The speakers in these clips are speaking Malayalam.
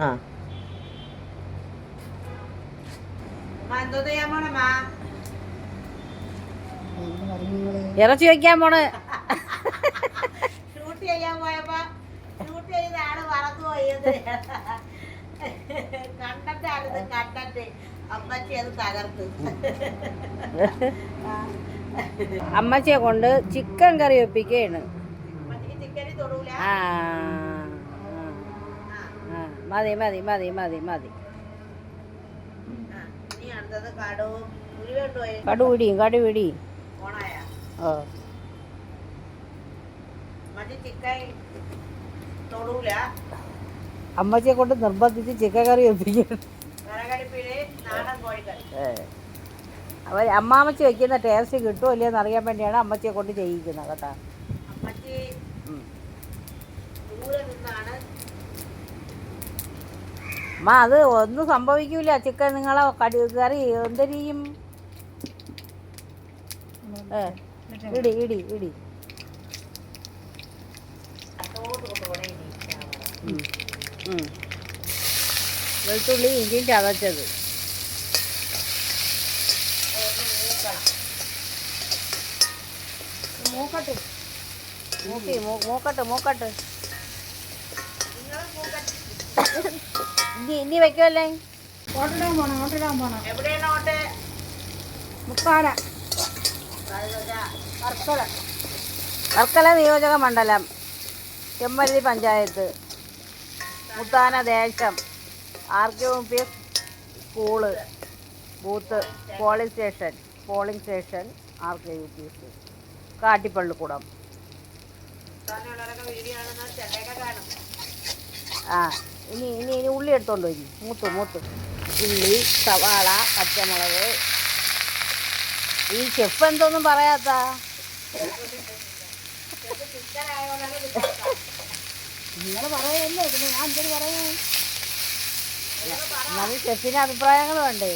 ആ ഇറച്ചി വെക്കാൻ പോണ്. ഷൂട്ട് ചെയ്യാൻ പോയപ്പോ ഷൂട്ട് ചെയ്ത ആള് മറന്നു പോയത്. കണ്ടന്റ് കണ്ടന്റ് അമ്മച്ചി അത് തകർത്ത്. അമ്മച്ചിയെ കൊണ്ട് ചിക്കൻ കറി വെപ്പിക്കുകയാണ്. ചിക്കന് തൊടൂല. മതി മതി മതി മതി മതി. ഇനി അടുത്തത് കടുപിടിയും കടുപിടിയും ഓണായ ഓ മറ്റേ ചിക്കൻ തൊടൂല. അമ്മച്ചിയെ കൊണ്ട് നിർബന്ധിച്ച് ചിക്കൻ കറി വെപ്പിക്കുകയാണ്. വിറകടുപ്പില് നാടൻ കോഴിക്കറി. അവർ അമ്മാമ്മച്ചി വെക്കുന്ന ടേസ്റ്റ് കിട്ടുമോ ഇല്ലയെന്ന് അറിയാൻ വേണ്ടിയാണ് അമ്മച്ചിയെ കൊണ്ട് ചെയ്യിക്കുന്നത് കേട്ടോ. അമ്മച്ചി ദൂരെ നിന്നാണ്. അമ്മ അത് ഒന്നും സംഭവിക്കൂല. ചിക്കൻ നിങ്ങളെ കറി എന്തെരിയും. ഇടി ഇടി ഇടി. വെളുത്തുള്ളി ഇഞ്ചിയും ചതച്ചത്. മൂക്കട്ട് മൂക്കട്ട് മൂക്കട്ട് ഇനി വെക്കുമല്ലേ? ഓട്ടിടാൻ പോണം. എവിടെയാണ് ഓട്ടെ? മുക്കാല വർക്കല നിയോജക മണ്ഡലം, ചെമ്മരുതി പഞ്ചായത്ത്, മുത്താന ദേശം, RQPS school, booth, polling station RQPS, കാട്ടിപ്പള്ളിക്കുടം. ആ ഇനി ഇനി ഇനി ഉള്ളി എടുത്തോണ്ട് വരും. മൂത്ത് ഉള്ളി, സവാള, പച്ചമുളക്. ഈ ഷെഫ് എന്തോന്നും പറയാത്ത? നിങ്ങൾ പറയല്ലേ, പിന്നെ ഞാൻ എന്തൊരു പറയാ? എന്നാലും ഷെഫിന് അഭിപ്രായങ്ങൾ വേണ്ടേ?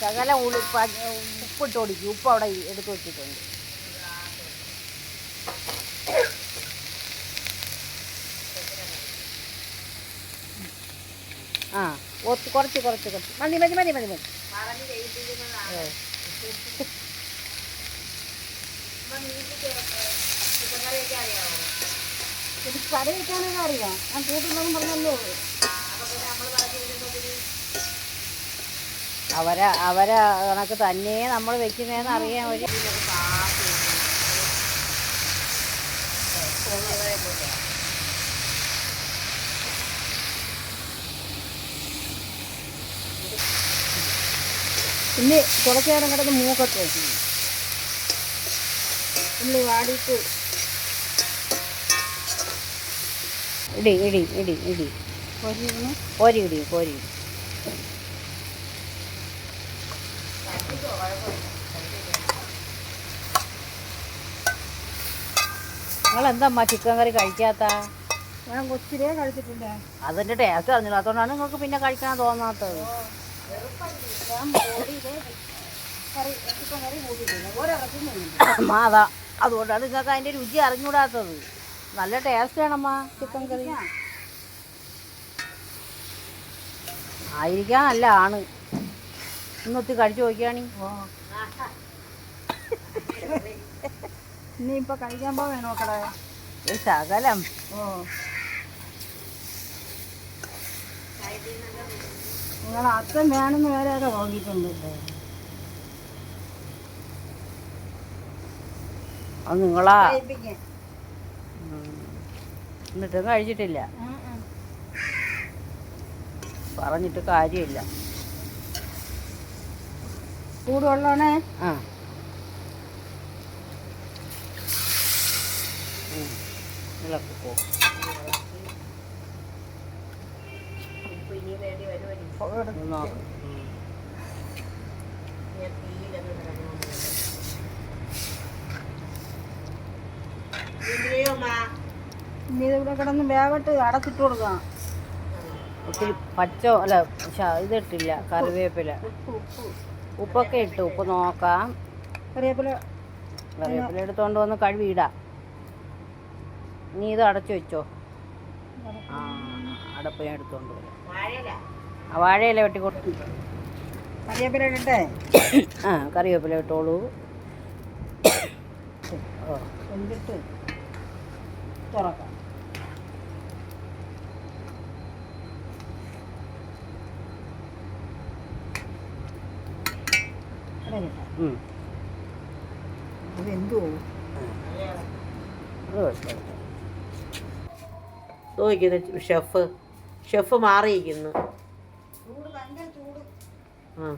ശകലം ഉപ്പിട്ട് ഓടിക്കും. ഉപ്പ് അവിടെ എടുത്ത് വെച്ചിട്ടുണ്ട്. ആ കുറച്ച് മതി മതി മതി മതി മതി. കറി വെക്കാനൊക്കെ അറിയാം. ഞാൻ കൂട്ടുന്നതും പറഞ്ഞല്ലോ. അവരെ കണക്ക് തന്നെ നമ്മൾ വെക്കുന്നതെന്ന് അറിയാൻ ഒരു ഇനി കുറച്ച് നേരം കിടന്ന് മൂക്കത്ത് വയ്ക്കും. ഉള്ളി വാടിയിട്ട് ഇടി ഇടി ഇടി ഇടി കോരി ഇടി കോരി. നിങ്ങളെന്തമ്മ ചിക്കൻ കറി കഴിക്കാത്ത? ഞാൻ കൊച്ചിലേ കഴിച്ചിട്ടില്ല. അതിൻ്റെ ടേസ്റ്റ് അറിഞ്ഞില്ല. അതുകൊണ്ടാണ് നിങ്ങൾക്ക് പിന്നെ കഴിക്കാൻ തോന്നാത്തത്. അതാ അതുകൊണ്ടാണ് നിങ്ങൾക്ക് അതിൻ്റെ രുചി അറിഞ്ഞൂടാത്തത്. നല്ല ടേസ്റ്റ് ആണമ്മ ചിക്കൻ കറി. ആയിരിക്കാം, നല്ല ആണ്. ഇന്നൊത്തി കഴിച്ചു നോക്കിയാണി. ഇനിയിപ്പോൾ കഴിക്കാൻ പോവേ നോക്കടേ. ശകലം നിങ്ങൾ അച്ഛൻ വേണമെന്ന് വേറെയൊക്കെ നോക്കിയിട്ടുണ്ടല്ലോ. അത് നിങ്ങളാ എന്നിട്ടും കഴിച്ചിട്ടില്ല. പറഞ്ഞിട്ട് കാര്യമില്ല. ചൂടുവെള്ളമാണേ. ആ ഇളക്കി പോ. ഇനി ഇതിവിടെ കിടന്ന് വേഗട്ട് അടച്ചിട്ട് കൊടുക്കാം. ഒത്തിരി പച്ച അല്ല ഇതിട്ടില്ല, കറിവേപ്പില. ഉപ്പൊക്കെ ഇട്ട് ഉപ്പ് നോക്കാം. കറിവേപ്പില കറിവേപ്പില എടുത്തോണ്ട് വന്ന് കഴുകിയിടാം. നീ ഇത് അടച്ചു വെച്ചോ. ആ അടപ്പ് ഞാൻ എടുത്തോണ്ട് വരാം. ആ വാഴയില വെട്ടിക്കൊടുത്തു. കറിവേപ്പില ഇടട്ടെ? ആ കറിവേപ്പില ഇട്ടോളൂ. ഓ എന്നിട്ട് തുറക്കാം. ഉം. അത് എന്തോ നോക്കിക്കുന്നു ഷെഫ് മാറിയിരിക്കുന്നു. ആ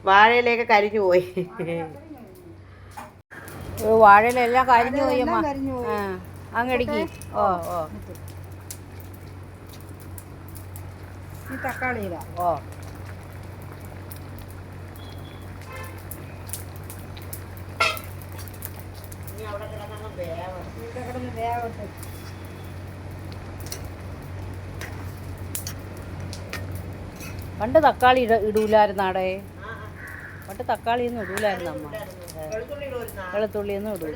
വാഴയിലേക്ക് കരിഞ്ഞു പോയി. വാഴയിലെല്ലാം കരിഞ്ഞു പോയി അമ്മ. ആ അങ്ങടിക്ക്. ഓ ഓ ഈ തക്കാളി ഇടാം. ഓ കിടന്ന് വേവട്ടെ. പണ്ട് തക്കാളി ഇടൂലായിരുന്നാടേ. പണ്ട് തക്കാളി ഒന്നും ഇടൂലായിരുന്നു അമ്മ. വെളുത്തുള്ളിയൊന്നും ഇടൂല.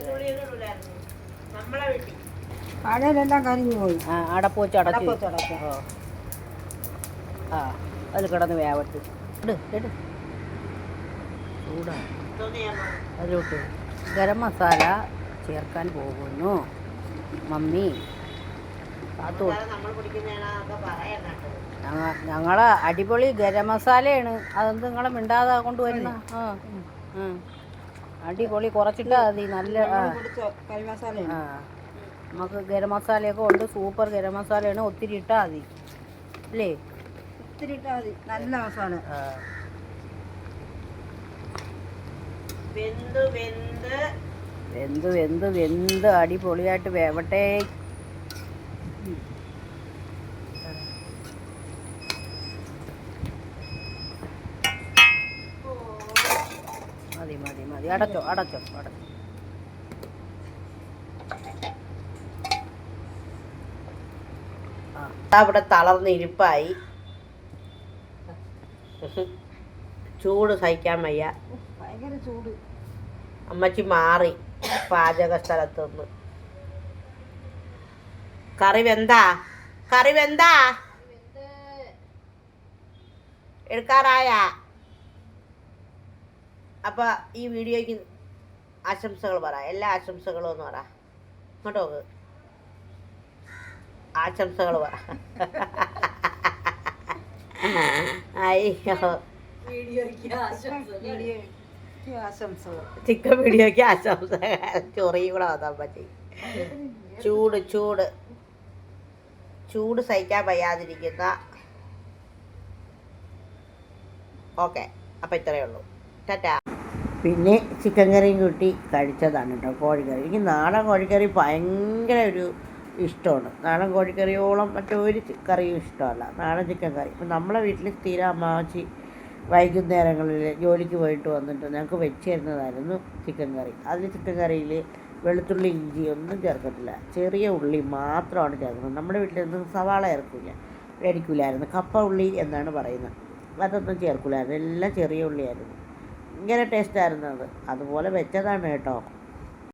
വാഴയിലെല്ലാം കരിഞ്ഞു പോയി. ആ അടപ്പ് വെച്ച് അടച്ചു. അടച്ചു. ഓ ആ അത് കിടന്ന് വേവട്ട്. ഇട് ഇട് ചൂടാ. അതിലോട്ട് ഗരം മസാല ചേർക്കാൻ പോകുന്നു. മമ്മി കാത്തു. ഞങ്ങളെ അടിപൊളി ഗരം മസാലയാണ്. അതെന്ത് നിങ്ങളെ മിണ്ടാതെ കൊണ്ടുവരുന്ന? ആ അടിപൊളി കുറച്ചിട്ടാ മതി. നല്ല കറി മസാല. ആ നമുക്ക് ഗരം മസാലയൊക്കെ ഉണ്ട്. സൂപ്പർ ഗരം മസാലയാണ്. ഒത്തിരി ഇട്ടാൽ മതി അല്ലേ? ഒത്തിരി ഇട്ടാൽ മതി. നല്ല മസാല. ആ വെന്ത് അടിപൊളിയായിട്ട് വേവട്ടെ. മതി മതി മതി. അടച്ചോ. അവിടെ തളർന്നിരിപ്പായി. ചൂട് സഹിക്കാൻ വയ്യ. ഭയങ്കര ചൂട്. അമ്മച്ചി മാറി പാചക സ്ഥലത്തുനിന്ന്. കറി വെന്താ എടുക്കാറായ? അപ്പൊ ഈ വീഡിയോയ്ക്ക് ആശംസകൾ പറ. എല്ലാ ആശംസകളും ഒന്ന് പറ. ഇങ്ങോട്ട് നോക്ക്. ആശംസകൾ പറ. അയ്യോ ചിക്കൻ വീഡിയോയ്ക്ക് ആശംസകൾ. ചൊറിയും കൂടെ വന്നാൽ പറ്റി. ചൂട് സഹിക്കാൻ വയ്യാതിരിക്കുന്ന. ഓക്കെ അപ്പം ഇത്രയേ ഉള്ളൂ. ടാറ്റാ. പിന്നെ ചിക്കൻ കറിയും കൂട്ടി കഴിച്ചതാണ് കേട്ടോ കോഴിക്കറി. എനിക്ക് നാടൻ കോഴിക്കറി ഭയങ്കര ഒരു ഇഷ്ടമാണ്. നാടൻ കോഴിക്കറിയോളം മറ്റൊരു കറിയും ഇഷ്ടമല്ല. നാടൻ ചിക്കൻ കറി. ഇപ്പം നമ്മളെ വീട്ടിൽ സ്ഥിരം അമ്മാച്ചി വൈകുന്നേരങ്ങളിൽ ജോലിക്ക് പോയിട്ട് വന്നിട്ട് ഞങ്ങൾക്ക് വെച്ച് തരുന്നതായിരുന്നു ചിക്കൻ കറി. അതിൽ ചിക്കൻ കറിയിൽ വെളുത്തുള്ളി ഇഞ്ചി ഒന്നും ചേർക്കത്തില്ല. ചെറിയ ഉള്ളി മാത്രമാണ് ചേർക്കുന്നത്. നമ്മുടെ വീട്ടിലൊന്നും സവാള മേടിക്കില്ലായിരുന്നു. കപ്പ ഉള്ളി എന്നാണ് പറയുന്നത്. അതൊന്നും ചേർക്കില്ലായിരുന്നു. എല്ലാം ചെറിയ ഉള്ളിയായിരുന്നു. ഭയങ്കര ടേസ്റ്റായിരുന്നു അത്. അതുപോലെ വെച്ചതാണ് കേട്ടോ.